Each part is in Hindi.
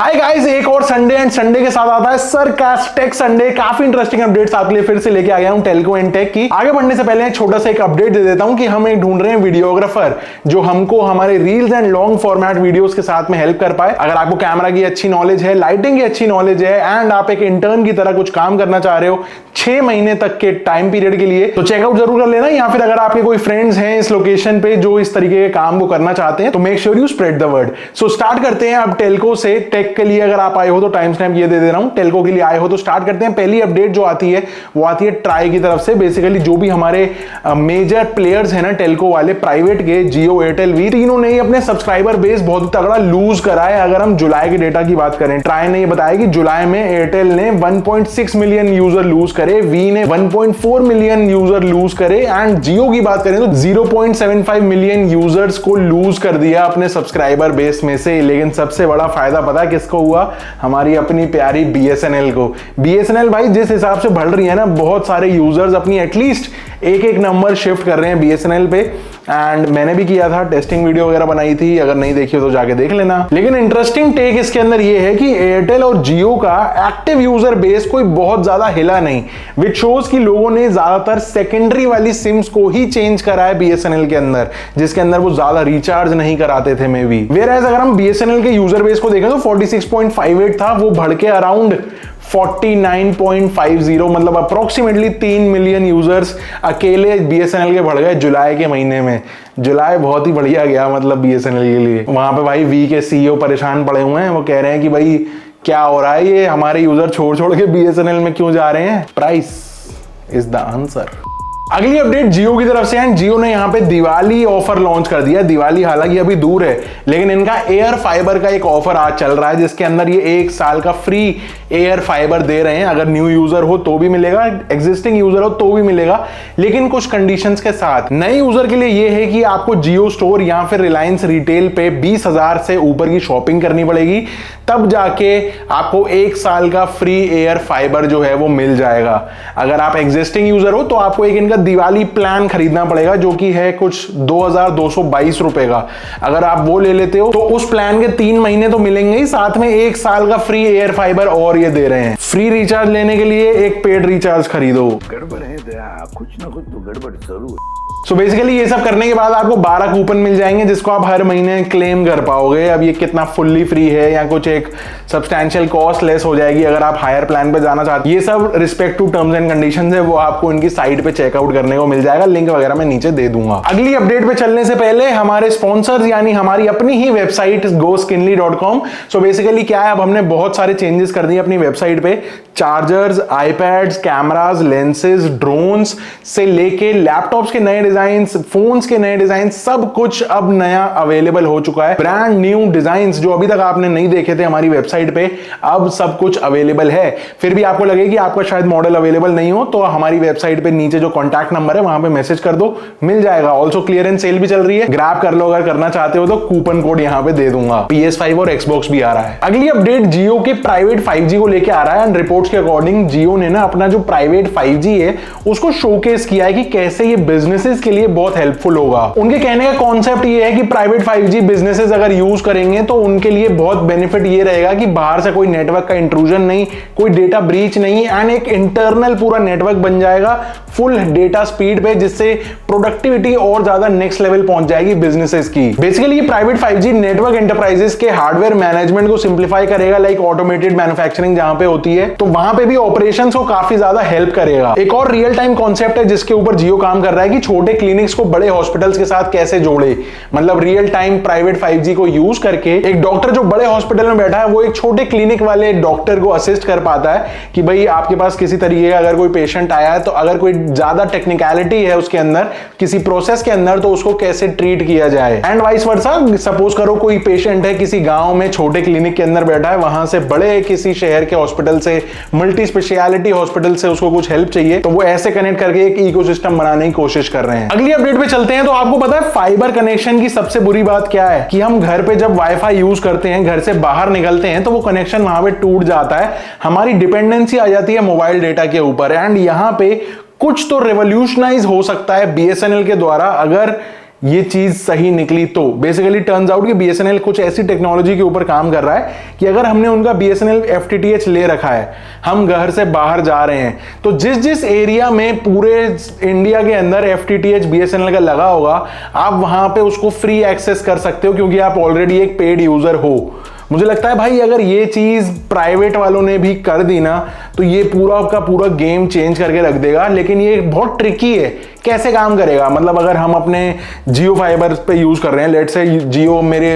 हाय गाइस, एक और संडे एंड संडे के साथ आता है सरकास्ट टेक संडे। काफी इंटरेस्टिंग अपडेट्स आपके लिए फिर से लेके आ गया हूं टेल्को एंड टेक की। आगे बढ़ने से पहले छोटा सा एक अपडेट दे देता हूं कि हम एक ढूंढ रहे हैं वीडियोग्राफर जो हमको हमारे reels and long format videos के साथ में हेल्प कर पाए। अगर आपको कैमरा की अच्छी नॉलेज है, लाइटिंग की अच्छी नॉलेज है एंड आप एक इंटर्न की तरह कुछ काम करना चाह रहे हो 6 महीने तक के टाइम पीरियड के लिए, तो चेकआउट जरूर कर लेना। या फिर अगर आपके कोई फ्रेंड्स हैं इस लोकेशन पे जो इस तरीके के काम को करना चाहते हैं तो make sure you spread the word. So start करते हैं अब टेल्को से। टेक के लिए अगर आप आए हो तो टाइम स्टैम्प ये दे रहा हूं, टेल्को के लिए आए हो तो स्टार्ट करते हैं। पहली अपडेट जो आती है वो आती है ट्राई की तरफ से। बेसिकली जो भी हमारे मेजर प्लेयर्स हैं ना टेल्को वाले, प्राइवेट के, जियो, एयरटेल, वी, तीनों ने अपने सब्सक्राइबर बेस बहुत तगड़ा लूज करा है। अगर हम जुलाई के डेटा की बात करें, ट्राई ने ये बताया कि जुलाई में एयरटेल ने 1.6 मिलियन यूजर लूज करे, वी ने 1.4 मिलियन यूजर लूज करे एंड जियो की बात करें तो 0.75 मिलियन यूजर्स को लूज कर दिया अपने सब्सक्राइबर बेस में से। लेकिन सबसे बड़ा फायदा पता किसको हुआ? हमारी अपनी प्यारी बीएसएनएल को। बीएसएनएल भाई जिस हिसाब से बढ़ रही है ना, बहुत सारे यूजर्स अपनी एटलीस्ट एक नंबर शिफ्ट कर रहे हैं बीएसएनएल पे। एंड मैंने भी किया था, टेस्टिंग वीडियो वगैरह बनाई थी, अगर नहीं देखी हो तो जाके देख लेना। लेकिन इंटरेस्टिंग टेक इसके अंदर ये है कि एयरटेल और जियो का एक्टिव यूजर बेस कोई बहुत ज्यादा हिला नहीं, विच शोज कि लोगों ने ज्यादातर सेकेंडरी वाली सिम्स को ही चेंज करा है बीएसएनएल के अंदर, जिसके अंदर वो ज्यादा रिचार्ज नहीं कराते थे मे बी। वेयरएज अगर हम बीएसएनएल के यूजर बेस को देखें तो 46.58 था, वो बढ़ के अराउंड 49.50 मतलब अप्रोक्सीमेटली 3 मिलियन यूजर्स अकेले बीएसएनएल के बढ़ गए जुलाई के महीने में। जुलाई बहुत ही बढ़िया गया मतलब बीएसएनएल के लिए। वहां पे भाई वी के सीईओ परेशान पड़े हुए हैं, वो कह रहे हैं कि भाई क्या हो रहा है, ये हमारे यूजर छोड़ छोड़ के बीएसएनएल में क्यों जा रहे हैं? Price is the answer. अगली अपडेट जियो की तरफ से है। जियो ने यहां पे दिवाली ऑफर लॉन्च कर दिया। दिवाली हालांकि अभी दूर है, लेकिन इनका एयर फाइबर का एक ऑफर आज चल रहा है जिसके अंदर ये 1 साल का फ्री एयर फाइबर दे रहे हैं। अगर न्यू यूजर हो तो भी मिलेगा, एग्जिस्टिंग यूजर हो तो भी मिलेगा, लेकिन कुछ कंडीशंस के साथ। नए यूजर के लिए ये है कि आपको जियो स्टोर या फिर रिलायंस रिटेल पे 20,000 से ऊपर की शॉपिंग करनी पड़ेगी, तब जाके आपको 1 साल का फ्री एयर फाइबर जो है वो मिल जाएगा। अगर आप एग्जिस्टिंग यूजर हो तो आपको एक इनका दिवाली प्लान खरीदना पड़ेगा जो कि है कुछ 2222 रुपए का। अगर आप वो ले लेते हो तो उस प्लान के 3 महीने तो मिलेंगे ही, साथ में 1 साल का फ्री एयर फाइबर और ये दे रहे हैं। फ्री रिचार्ज लेने के लिए एक पेड रिचार्ज खरीदो। गड़बड़ है दया, कुछ ना कुछ तो गड़बड़ जरूर। सो बेसिकली ये सब करने के बाद आपको 12 कूपन मिल जाएंगे जिसको आप हर महीने क्लेम कर पाओगे। अब ये कितना फुल्ली फ्री है या कुछ एक सब्सटैंशियल कॉस्ट लेस हो जाएगी अगर आप हायर प्लान पे जाना चाहते हैं, ये सब respect to terms and conditions है, वो आपको इनकी साइट पे चेकआउट करने को मिल जाएगा। लिंक वगैरह मैं नीचे दे दूंगा। अगली अपडेट पे चलने से पहले हमारे स्पॉन्सर्स यानी हमारी अपनी ही वेबसाइट goskinly.com। सो बेसिकली क्या है, अब हमने बहुत सारे चेंजेस कर दिए अपनी वेबसाइट पे। Chargers, iPads, cameras, lenses, drones से लेके लैपटॉप्स के नए डिजाइन, फोन्स के नए डिजाइन, सब कुछ अब नया अवेलेबल हो चुका है। ब्रांड न्यू डिजाइन जो अभी तक आपने नहीं देखे थे हमारी वेबसाइट पे, अब सब कुछ अवेलेबल है। फिर भी आपको लगे कि आपका शायद मॉडल अवेलेबल नहीं हो तो हमारी वेबसाइट पे नीचे जो कॉन्टैक्ट नंबर है वहां पे मैसेज कर दो, मिल जाएगा। ऑल्सो क्लियरेंस सेल भी चल रही है, ग्रैब कर लो अगर करना चाहते हो तो। कूपन कोड यहां पे दे दूंगा। PS5 और Xbox भी आ रहा है। अगली अपडेट जियो के प्राइवेट 5G को लेके आ रहा है एंड रिपोर्ट्स के अकॉर्डिंग जियो ने ना अपना जो प्राइवेट 5G है उसको शोकेस किया है कि कैसे ये बिजनेसेस के लिए बहुत हेल्पफुल होगा। उनके कहने का कॉन्सेप्ट ये है कि प्राइवेट 5G बिजनेसेस अगर यूज करेंगे तो उनके लिए बहुत बेनिफिट ये रहेगा कि बाहर से कोई नेटवर्क का इंट्रूजन नहीं, कोई डेटा ब्रीच नहीं एंड एक इंटरनल पूरा नेटवर्क बन जाएगा फुल डेटा स्पीड पे, जिससे प्रोडक्टिविटी और ज्यादा नेक्स्ट लेवल पहुंच जाएगी बिजनेसेस की। बेसिकली ये प्राइवेट 5G नेटवर्क एंटरप्राइजेस के हार्डवेयर मैनेजमेंट को सिंप्लीफाई करेगा, लाइक ऑटोमेटेड मैन्युफैक्चरिंग जहां पे होती है तो वहां पे भी ऑपरेशंस को काफी ज्यादा हेल्प करेगा। एक और रियल टाइम कॉन्सेप्ट है जिसके ऊपर जियो काम कर रहा है कि छोटे क्लिनिक्स को बड़े हॉस्पिटल्स के साथ कैसे जोड़े। मतलब रियल टाइम प्राइवेट 5G को यूज करके एक डॉक्टर जो बड़े हॉस्पिटल में बैठा है वो एक छोटे क्लिनिक वाले डॉक्टर को असिस्ट कर पाता है कि भाई आपके पास किसी तरीके का अगर कोई पेशेंट आया है तो अगर कोई ज्यादा टेक्निकलिटी है उसके अंदर, किसी प्रोसेस के अंदर, तो उसको कैसे ट्रीट किया जाए एंड वाइस वर्सा। सपोज करो कोई पेशेंट है किसी गांव में छोटे क्लिनिक के अंदर बैठा है, वहां से बड़े किसी शहर के हॉस्पिटल से, मल्टी स्पेशलिटी हॉस्पिटल से उसको कुछ हेल्प चाहिए तो वो ऐसे कनेक्ट करके एक इकोसिस्टम बनाने की कोशिश कर रहे हैं। अगली अपडेट पे चलते हैं। तो आपको पता है फाइबर कनेक्शन की सबसे बुरी बात क्या है कि हम घर पे जब वाईफाई यूज करते हैं, घर से बाहर निकलते हैं तो वो कनेक्शन वहां पे टूट जाता है, हमारी डिपेंडेंसी आ जाती है मोबाइल डेटा के ऊपर। एंड यहां पे कुछ तो रेवोल्यूशनाइज हो सकता है बीएसएनएल के द्वारा अगर ये चीज सही निकली तो बेसिकली टर्न्स आउट कि बीएसएनएल कुछ ऐसी टेक्नोलॉजी के ऊपर काम कर रहा है कि अगर हमने उनका बीएसएनएल एफटीटीएच ले रखा है, हम घर से बाहर जा रहे हैं, तो जिस जिस एरिया में पूरे इंडिया के अंदर एफटीटीएच बीएसएनएल का लगा होगा, आप वहां पे उसको फ्री एक्सेस कर सकते हो क्योंकि आप ऑलरेडी एक पेड यूजर हो। मुझे लगता है भाई अगर ये चीज प्राइवेट वालों ने भी कर दी ना तो ये पूरा का पूरा गेम चेंज करके रख देगा। लेकिन ये बहुत ट्रिकी है, कैसे काम करेगा? मतलब अगर हम अपने जियो फाइबर पे यूज कर रहे हैं, लेट से जियो मेरे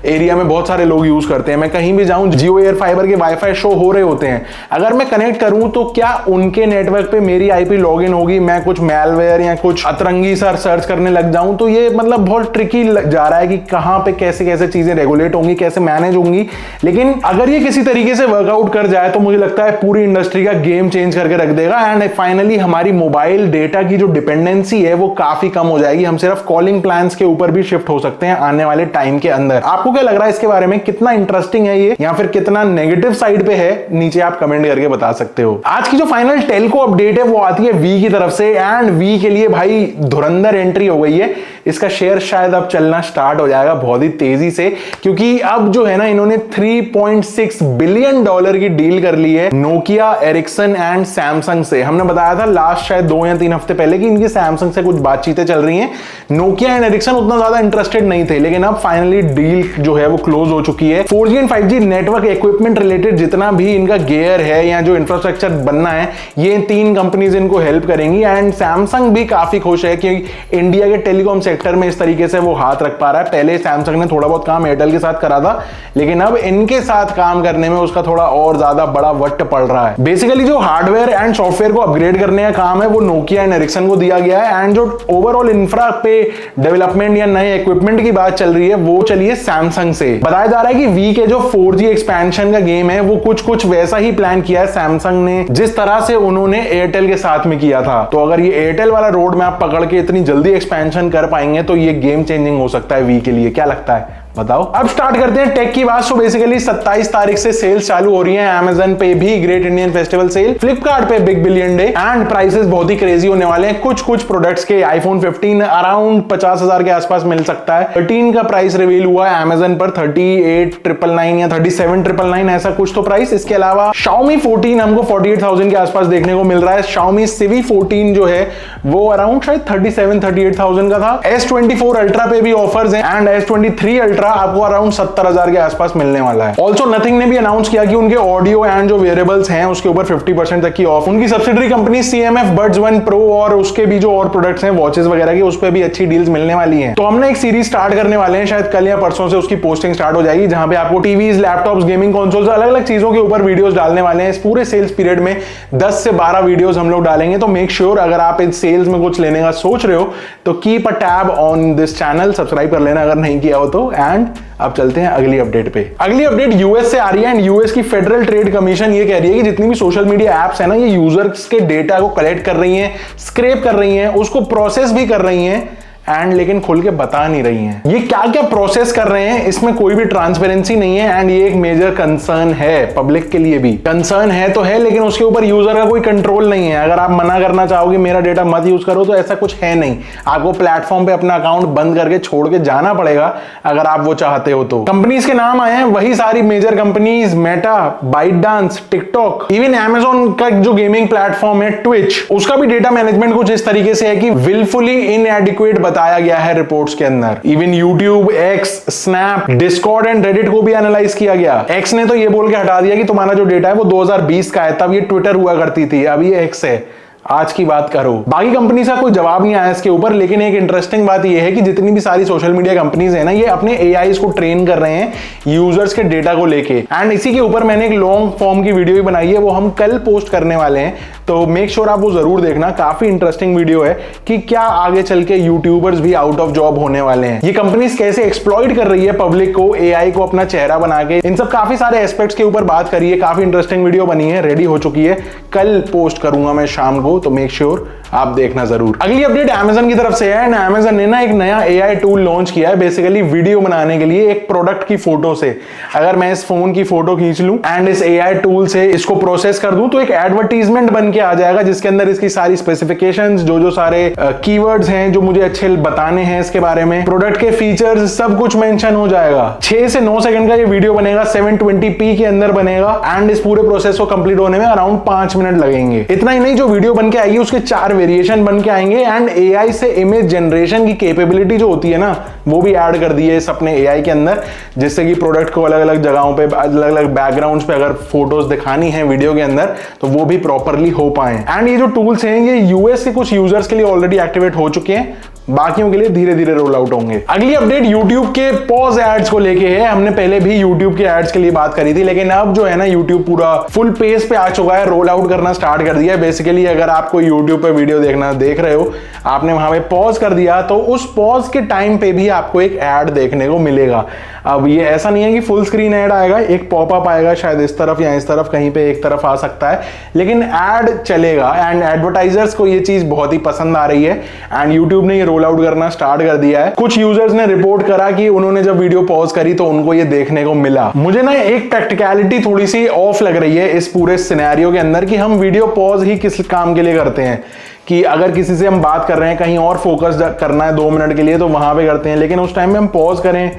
एरिया में बहुत सारे लोग यूज करते हैं, मैं कहीं भी जाऊं जियो एयर फाइबर के वाईफाई शो हो रहे होते हैं, अगर मैं कनेक्ट करूं तो क्या उनके नेटवर्क पे मेरी आईपी लॉगिन होगी? मैं कुछ मैलवेयर या कुछ अतरंगी सर्च करने लग जाऊं तो ये मतलब बहुत ट्रिकी जा रहा है कि कहां पे कैसे कैसे चीजें रेगुलेट होंगी, कैसे मैनेज होंगी। लेकिन अगर ये किसी तरीके से वर्कआउट कर जाए तो मुझे लगता है पूरी इंडस्ट्री का गेम चेंज करके रख देगा। एंड फाइनली हमारी मोबाइल डेटा की जो डिपेंडेंसी है वो काफी कम हो जाएगी। हम सिर्फ कॉलिंग प्लान्स के ऊपर भी शिफ्ट हो सकते हैं आने वाले टाइम के अंदर। आपको क्या लग रहा है इसके बारे में? कितना इंटरेस्टिंग है ये या फिर कितना नेगेटिव साइड पे है? नीचे आप कमेंट करके बता सकते हो। आज की जो फाइनल टेलको अपडेट है वो आती है वी की तरफ से। एंड वी के लिए भाई धुरंधर एंट्री हो गई है। इसका शेयर शायद अब चलना स्टार्ट हो जाएगा बहुत ही तेजी से, क्योंकि अब जो है ना इन्होंने $3.6 बिलियन की डील कर ली है नोकिया, एरिक्सन एंड सैमसंग से। हमने बताया था लास्ट शायद 2 या 3 हफ्ते पहले कि इनकी सैमसंग से कुछ बातचीतें चल रही हैं। नोकिया एंड एरिक्सन उतना ज्यादा इंटरेस्टेड नहीं थे, लेकिन अब फाइनली डील जो है वो क्लोज हो चुकी है। 4G and 5G network equipment related जितना भी इनका गियर है या जो इंफ्रास्ट्रक्चर बनना है, ये 3 कंपनीज इनको हेल्प करेंगी। एंड सैमसंग भी काफी खुश है कि इंडिया के टेलीकॉम सेक्टर में इस तरीके से वो हाथ रख पा रहा है। पहले सैमसंग ने थोड़ा बहुत काम एयरटेल के साथ करा था, लेकिन अब इनके साथ काम करने में उसका थोड़ा और ज्यादा बड़ा वट पड़ रहा है। बेसिकली जो हार्डवेयर एंड सॉफ्टवेयर को अपग्रेड करने का काम है वो नोकिया एंड एरिक्सन को दिया गया है। एंड जो ओवरऑल इंफ्रा पे डेवलपमेंट या नए इक्विपमेंट की बात चल रही है वो चलिए सैमसंग से। बताया जा रहा है कि वी के जो 4G एक्सपेंशन का गेम है वो कुछ वैसा ही प्लान किया है सैमसंग ने जिस तरह से उन्होंने एयरटेल के साथ में किया था। तो अगर ये एयरटेल वाला रोड मैप पकड़ के इतनी जल्दी एक्सपेंशन कर पाएंगे तो ये गेम चेंजिंग हो सकता है वी के लिए। क्या लगता है बताओ? अब स्टार्ट करते हैं टेक की बात। सो बेसिकली 27 तारीख से सेल्स चालू हो रही है। Amazon पे भी Great Indian Festival sale, Flipkart पे Big Billion Day and prices बहुत ही क्रेजी होने वाले हैं। कुछ प्रोडक्ट्स के आईफोन 15 अराउंड 50,000 के आसपास मिल सकता है। 13 का प्राइस रिवील हुआ है Amazon पर 38,999 या 37,999 ऐसा कुछ तो प्राइस। इसके अलावा Xiaomi 14 हमको 48,000 के आसपास देखने को मिल रहा है। Xiaomi Civi 14 जो है वो अराउंड शायद 38,000 का था। S24 अल्ट्रा पे भी ऑफर्स हैं एंड S23 अल्ट्रा आपको अराउंड 70,000 के आसपास मिलने वाला है। ऑल्सो नथिंग ने भी अनाउंस किया कि उनके ऑडियो एंड जो वेरेबल्स हैं उसके ऊपर 50% तक की ऑफ। उनकी subsidiary company CMF Buds One Pro और उसके भी जो और प्रोडक्ट्स हैं वॉचेस वगैरह की, उस पर भी अच्छी डील्स मिलने वाली हैं। तो हमने एक सीरीज स्टार्ट करने वाले हैं, शायद कल या परसों से उसकी पोस्टिंग स्टार्ट हो जाएगी, जहां पे आपको टीवीज, लैपटॉप्स, गेमिंग कंसोल्स, अलग अलग चीजों के ऊपर वीडियोस डालने वाले हैं। इस पूरे सेल्स पीरियड में 10 से 12 वीडियोस हम लोग डालेंगे। तो मेक श्योर अगर आप इस सेल्स में कुछ लेने का सोच रहे हो तो keep a tab on this channel, subscribe कर लेना अगर नहीं किया हो तो। एंड अब चलते हैं अगली अपडेट पे। अगली अपडेट यूएस से आ रही है एंड यूएस की फेडरल ट्रेड कमीशन ये कह रही है कि जितनी भी सोशल मीडिया एप्स है ना, ये यूजर्स के डेटा को कलेक्ट कर रही हैं, स्क्रैप कर रही हैं, उसको प्रोसेस भी कर रही हैं एंड लेकिन खुल के बता नहीं रही हैं ये क्या क्या प्रोसेस कर रहे हैं। इसमें कोई भी ट्रांसपेरेंसी नहीं है एंड ये एक मेजर कंसर्न है पब्लिक के लिए भी। कंसर्न है तो है, लेकिन उसके ऊपर यूजर का कोई कंट्रोल नहीं है। अगर आप मना करना चाहोगे मेरा डेटा मत यूज करो तो ऐसा कुछ है नहीं। आपको प्लेटफॉर्म पे अपना अकाउंट बंद करके छोड़ के जाना पड़ेगा अगर आप वो चाहते हो तो। कंपनीज के नाम आए हैं वही सारी major companies, Meta, ByteDance, TikTok, even Amazon का जो गेमिंग प्लेटफॉर्म है ट्विच, उसका भी डेटा मैनेजमेंट कुछ इस तरीके से है कि विलफुली इनएडिक्वेट बताया गया है रिपोर्ट्स के अंदर। Even YouTube, x, snap, Discord and Reddit को भी एनालाइज किया गया। एक्स ने तो ये बोल के हटा दिया कि तुम्हारा जो डेटा है वो 2020 का है, तब ये ट्विटर हुआ करती थी, अब ये एक्स है। आज की बात करो, बाकी कंपनी का कोई जवाब नहीं आया इसके ऊपर। लेकिन एक इंटरेस्टिंग बात यह है कि जितनी भी सारी सोशल मीडिया कंपनीज है ना, ये अपने एआईज को ट्रेन कर रहे हैं यूजर्स के डेटा को लेके। एंड इसी के ऊपर मैंने एक लॉन्ग फॉर्म की वीडियो भी बनाई है, वो हम कल पोस्ट करने वाले हैं, तो मेक श्योर आप वो जरूर देखना। काफी इंटरेस्टिंग वीडियो है कि क्या आगे चल के यूट्यूबर्स भी आउट ऑफ जॉब होने वाले हैं, ये कंपनीज कैसे एक्सप्लॉइट कर रही है पब्लिक को, एआई को अपना चेहरा बना के। इन सब काफी सारे एस्पेक्ट्स के ऊपर बात करिए। काफी इंटरेस्टिंग वीडियो बनी है, रेडी हो चुकी है, कल पोस्ट करूंगा मैं शाम को, तो मेक श्योर आप देखना जरूर। अगली अपडेट Amazon की तरफ से है एंड Amazon ने ना एक नया AI टूल लॉन्च किया है बेसिकली वीडियो बनाने के लिए एक प्रोडक्ट की फोटो से। अगर मैं इस फोन की फोटो खींच लूं एंड इस AI टूल से इसको प्रोसेस कर दूं तो एक एडवर्टीजमेंट बन के आ जाएगा जिसके अंदर इसकी सारी स्पेसिफिकेशंस, जो सारे कीवर्ड्स हैं जो मुझे अच्छे बताने हैं इसके बारे में, प्रोडक्ट के फीचर्स, सब कुछ मेंशन हो जाएगा। 6 से 9 सेकंड का ये वीडियो बनेगा, 720p के अंदर बनेगा एंड इस पूरे प्रोसेस को कंप्लीट होने में अराउंड 5 मिनट लगेंगे। इतना ही नहीं, जो वीडियो बन के आएगी उसके 4 वेरिएशन बन के आएंगे एंड AI से इमेज जनरेशन की कैपेबिलिटी जो होती है ना वो भी ऐड कर दी है इस अपने AI के अंदर, जिससे कि प्रोडक्ट को अलग अलग जगहों पे, अलग अलग बैकग्राउंड्स पे अगर फोटोज दिखानी है वीडियो के अंदर तो वो भी प्रॉपरली हो पाए। एंड ये जो टूल्स हैं ये यूएस के कुछ यूजर्स के लिए ऑलरेडी एक्टिवेट हो चुके हैं, बाकियों के लिए धीरे धीरे रोल आउट होंगे। अगली अपडेट YouTube के पॉज एड्स को लेके है। हमने पहले भी YouTube के एड्स के लिए बात करी थी, लेकिन अब जो है ना YouTube पूरा फुल पेस पे आ चुका है, रोल आउट करना स्टार्ट कर दिया है। बेसिकली अगर आपको YouTube पे वीडियो देख रहे हो, आपने वहां पे पॉज कर दिया तो उस पॉज के टाइम पे भी आपको एक एड देखने को मिलेगा। अब ये ऐसा नहीं है कि फुल स्क्रीन ऐड आएगा, एक पॉपअप आएगा शायद इस तरफ या इस तरफ, कहीं पे एक तरफ आ सकता है, लेकिन ऐड चलेगा एंड एडवर्टाइजर्स को ये चीज बहुत ही पसंद आ रही है एंड YouTube ने ये रोल आउट करना स्टार्ट कर दिया है। कुछ यूजर्स ने रिपोर्ट करा कि उन्होंने जब वीडियो पॉज करी तो उनको ये देखने को मिला। मुझे ना एक प्रैक्टिकलिटी थोड़ी सी ऑफ लग रही है इस पूरे सिनेरियो के अंदर कि हम वीडियो पॉज ही किस काम के लिए करते हैं, कि अगर किसी से हम बात कर रहे हैं, कहीं और फोकस करना है 2 मिनट के लिए तो वहां पे करते हैं, लेकिन उस टाइम में हम पॉज करें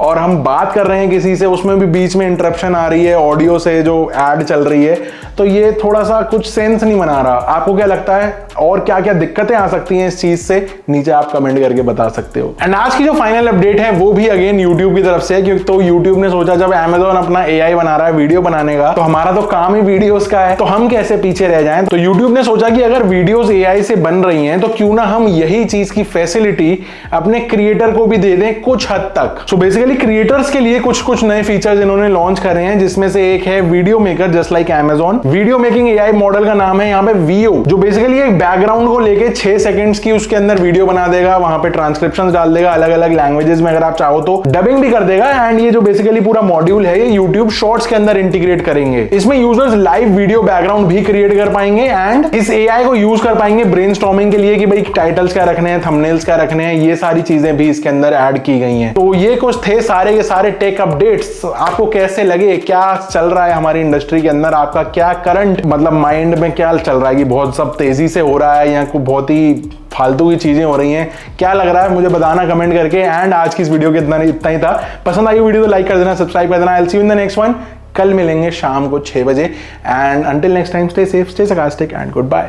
और हम बात कर रहे हैं किसी से, उसमें भी बीच में इंटरप्शन आ रही है ऑडियो से जो ऐड चल रही है, तो ये थोड़ा सा कुछ सेंस नहीं बना रहा। आपको क्या लगता है और क्या क्या दिक्कतें आ सकती हैं इस चीज से, नीचे आप कमेंट करके बता सकते हो। एंड आज की जो फाइनल अपडेट है वो भी अगेन YouTube की तरफ से है, क्योंकि तो YouTube ने सोचा जब Amazon अपना AI बना रहा है वीडियो बनाने का, तो हमारा तो काम ही वीडियोस का है, तो हम कैसे पीछे रह जाएं। तो YouTube ने सोचा कि अगर वीडियोस AI से बन रही हैं तो क्यों ना हम यही चीज की फैसिलिटी अपने क्रिएटर को भी दे दें कुछ हद तक। सो बेसिकली क्रिएटर्स के लिए कुछ नए फीचर्स इन्होंने लॉन्च करे हैं, जिसमें से एक है video maker just like Amazon। Video making AI model का नाम है यहाँ पे VO, जो बेसिकली एक बैकग्राउंड को लेके 6 सेकंड्स की उसके अंदर वीडियो बना देगा, वहां पे ट्रांसक्रिप्शंस डाल देगा अलग अलग लैंग्वेजेस में, अगर आप चाहो तो डबिंग भी कर देगा। एंड ये जो बेसिकली पूरा मॉड्यूल है ये YouTube शॉर्ट्स के अंदर इंटीग्रेट करेंगे। इसमें यूजर्स लाइव वीडियो बैकग्राउंड भी क्रिएट कर पाएंगे एंड इस AI को यूज कर पाएंगे ब्रेनस्टॉर्मिंग के लिए कि भाई टाइटल्स क्या रखने हैं, थंबनेल्स क्या रखने हैं, ये सारी चीजें भी इसके अंदर ऐड की गई हैं। तो ये कुछ थे सारे के सारे टेक अपडेट्स। आपको कैसे लगे, क्या चल रहा है हमारी इंडस्ट्री के अंदर, आपका क्या करंट मतलब माइंड में क्या चल रहा है कि बहुत सब तेजी से हो रहा है या कुछ बहुत ही फालतू की चीजें हो रही हैं, क्या लग रहा है मुझे बताना कमेंट करके। एंड आज की इस वीडियो के इतना ही था। पसंद आई वीडियो तो लाइक कर देना, सब्सक्राइब कर देना। I will see you in the next one. कल मिलेंगे शाम को 6 बजे and until next time stay safe, stay sarcastic and good bye.